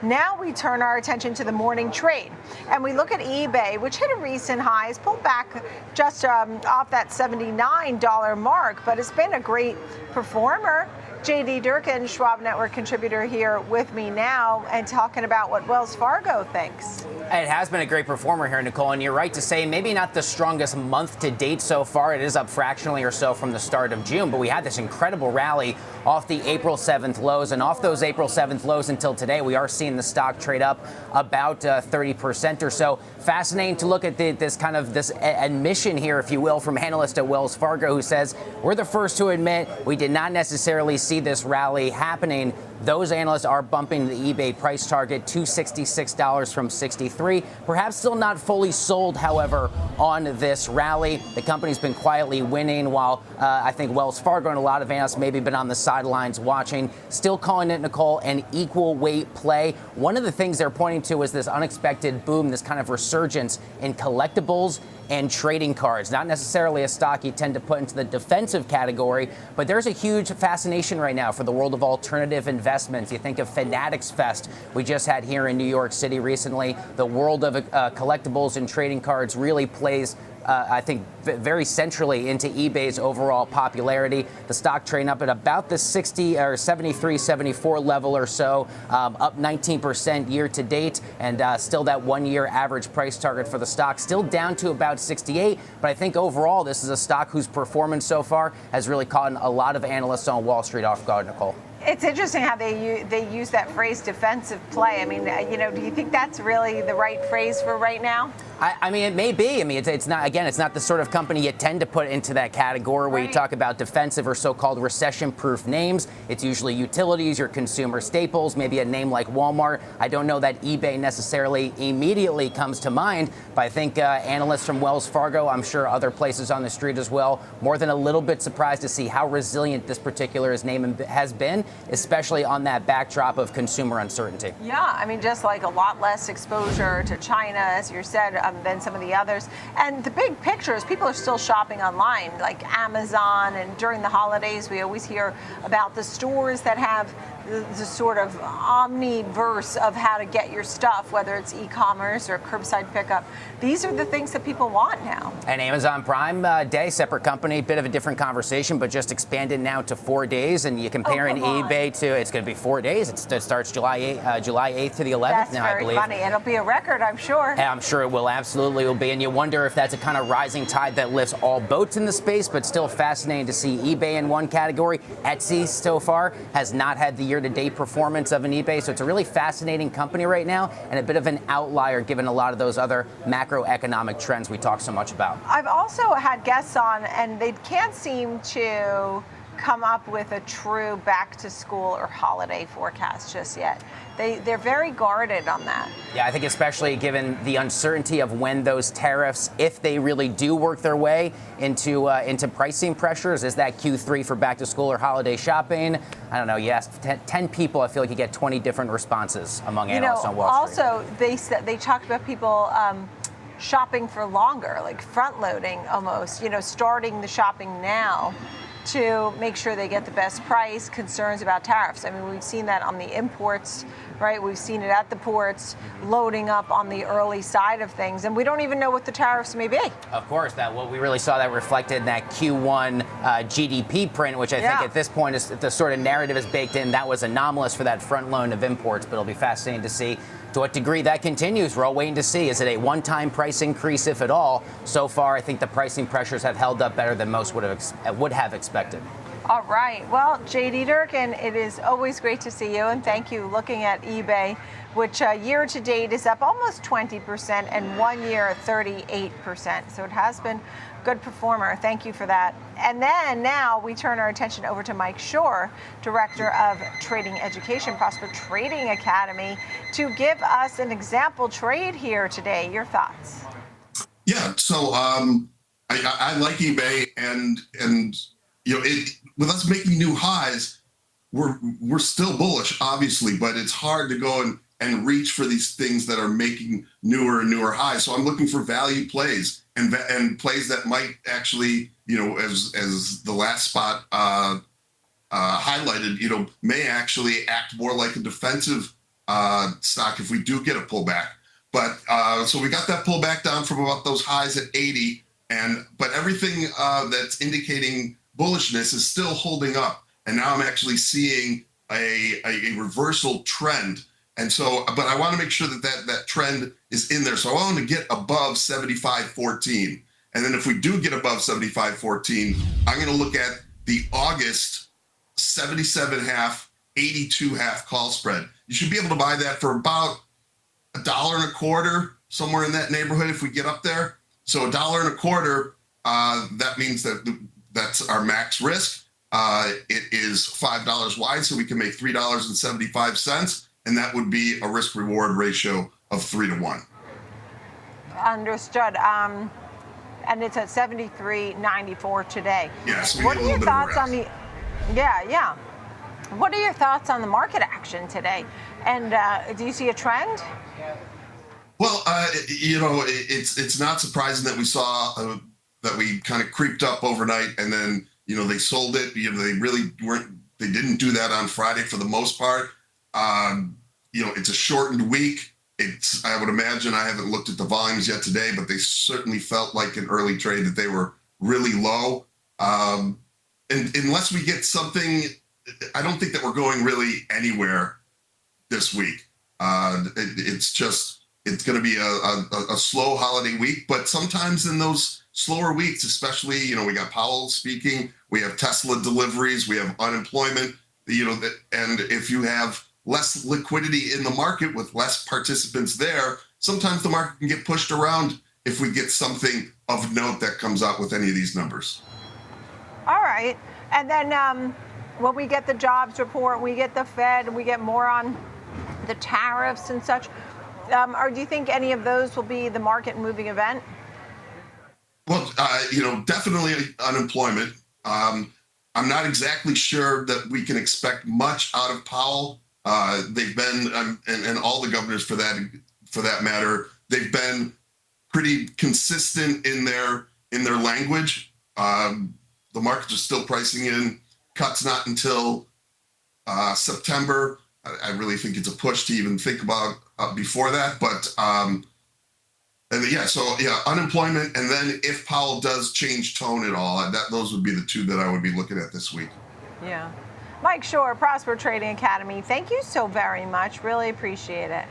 Now we turn our attention to the morning trade, and we look at eBay, which hit a recent high, has pulled back just off that $79 mark, but it's been a great performer. JD Durkin, Schwab Network contributor, here with me now and talking about what Wells Fargo thinks. It has been a great performer here, Nicole, and you're right to say maybe not the strongest month to date so far. It is up fractionally or so from the start of June, but we had this incredible rally off the April 7th lows, and off those April 7th lows until today, we are seeing the stock trade up about 30% or so. Fascinating to look at this admission here, if you will, from analyst at Wells Fargo, who says we're the first to admit we did not necessarily see this rally happening. Those analysts are bumping the eBay price target to $66 from $63. Perhaps still not fully sold, however, on this rally. The company's been quietly winning, while I think Wells Fargo and a lot of analysts maybe been on the sidelines watching. Still calling it, Nicole, an equal weight play. One of the things they're pointing to is this unexpected boom, this kind of resurgence in collectibles and trading cards. Not necessarily a stock you tend to put into the defensive category, but there's a huge fascination right now for the world of alternative investments. You think of Fanatics Fest we just had here in New York City recently. The world of collectibles and trading cards really plays I think very centrally into eBay's overall popularity. The stock trading up at about the 60 or 73, 74 level or so, up 19% year to date, and still that 1 year average price target for the stock still down to about 68. But I think overall this is a stock whose performance so far has really caught a lot of analysts on Wall Street off guard, Nicole. It's interesting how they use that phrase defensive play. I mean, do you think that's really the right phrase for right now? I mean, it may be. I mean, it's not, again, it's not the sort of company you tend to put into that category where you talk about defensive or so-called recession-proof names. It's usually utilities, your consumer staples, maybe a name like Walmart. I don't know that eBay necessarily immediately comes to mind, but I think analysts from Wells Fargo, I'm sure other places on the street as well, more than a little bit surprised to see how resilient this particular name has been, especially on that backdrop of consumer uncertainty. Yeah, I mean, just like a lot less exposure to China, as you said, than some of the others. And the big picture is people are still shopping online, like Amazon, and during the holidays, we always hear about the stores that have the sort of omniverse of how to get your stuff, whether it's e-commerce or curbside pickup. These are the things that people want now. And Amazon Prime Day, separate company, bit of a different conversation, but just expanded now to 4 days. And you compare an eBay to, it's going to be 4 days. It starts July 8th to the 11th that's now, I believe. That's very funny. It'll be a record, I'm sure. And I'm sure it will, absolutely will be. And you wonder if that's a kind of rising tide that lifts all boats in the space, but still fascinating to see eBay in one category. Etsy so far has not had the year-to-date performance of an eBay, so it's a really fascinating company right now and a bit of an outlier given a lot of those other macroeconomic trends we talk so much about. I've also had guests on, and they can't seem to come up with a true back-to-school or holiday forecast just yet. They're very guarded on that. Yeah, I think especially given the uncertainty of when those tariffs, if they really do work their way into pricing pressures, is that Q3 for back-to-school or holiday shopping? I don't know. You ask 10 people, I feel like you get 20 different responses among analysts on Wall Street. Also, they talked about people shopping for longer, like front-loading almost, starting the shopping now to make sure they get the best price, concerns about tariffs. I mean, we've seen that on the imports, right? We've seen it at the ports, loading up on the early side of things, and we don't even know what the tariffs may be. Of course, we really saw that reflected in that Q1 GDP print, which I think at this point is the sort of narrative is baked in. That was anomalous for that front load of imports, but it'll be fascinating to see to what degree that continues. We're all waiting to see. Is it a one-time price increase, if at all? So far, I think the pricing pressures have held up better than most would have expected. All right. Well, JD Durkin, it is always great to see you, and thank you. Looking at eBay, which year to date is up almost 20% and 1 year 38%. So it has been a good performer. Thank you for that. And then now we turn our attention over to Mike Shorr, Director of Trading Education, Prosper Trading Academy, to give us an example trade here today. Your thoughts? Yeah. So I like eBay, and with us making new highs, we're still bullish, obviously, but it's hard to go and reach for these things that are making newer and newer highs. So I'm looking for value plays and plays that might actually, as the last spot highlighted, may actually act more like a defensive stock if we do get a pullback. But so we got that pullback down from about those highs at 80, but everything that's indicating bullishness is still holding up. And now I'm actually seeing a reversal trend. And so, but I want to make sure that trend is in there. So I want to get above 75.14. And then if we do get above 75.14, I'm going to look at the August 77.5, 82.5 call spread. You should be able to buy that for about $1.25, somewhere in that neighborhood if we get up there. So $1.25, that means that's our max risk. It is $5 wide, so we can make $3.75, and that would be a risk reward ratio of 3 to 1. Understood. And it's at 73.94 today. Yes. What are your thoughts on the? Yeah. What are your thoughts on the market action today? And do you see a trend? Well, it's not surprising that we saw that we kind of creeped up overnight, and then they sold it. They really weren't. They didn't do that on Friday for the most part. It's a shortened week. I would imagine, I haven't looked at the volumes yet today, but they certainly felt like an early trade that they were really low. And unless we get something, I don't think that we're going really anywhere this week. It's going to be a slow holiday week, but sometimes in those slower weeks, especially, we got Powell speaking, we have Tesla deliveries, we have unemployment, and if you have less liquidity in the market with less participants there, sometimes the market can get pushed around if we get something of note that comes out with any of these numbers. All right. And then when we get the jobs report, we get the Fed, we get more on the tariffs and such, or do you think any of those will be the market moving event? Well, definitely unemployment. I'm not exactly sure that we can expect much out of Powell. They've been, and all the governors for that matter, they've been pretty consistent in their language. The markets are still pricing in cuts not until September. I really think it's a push to even think about before that. But unemployment, and then if Powell does change tone at all, those would be the two that I would be looking at this week. Yeah. Mike Shorr, Prosper Trading Academy, thank you so very much. Really appreciate it.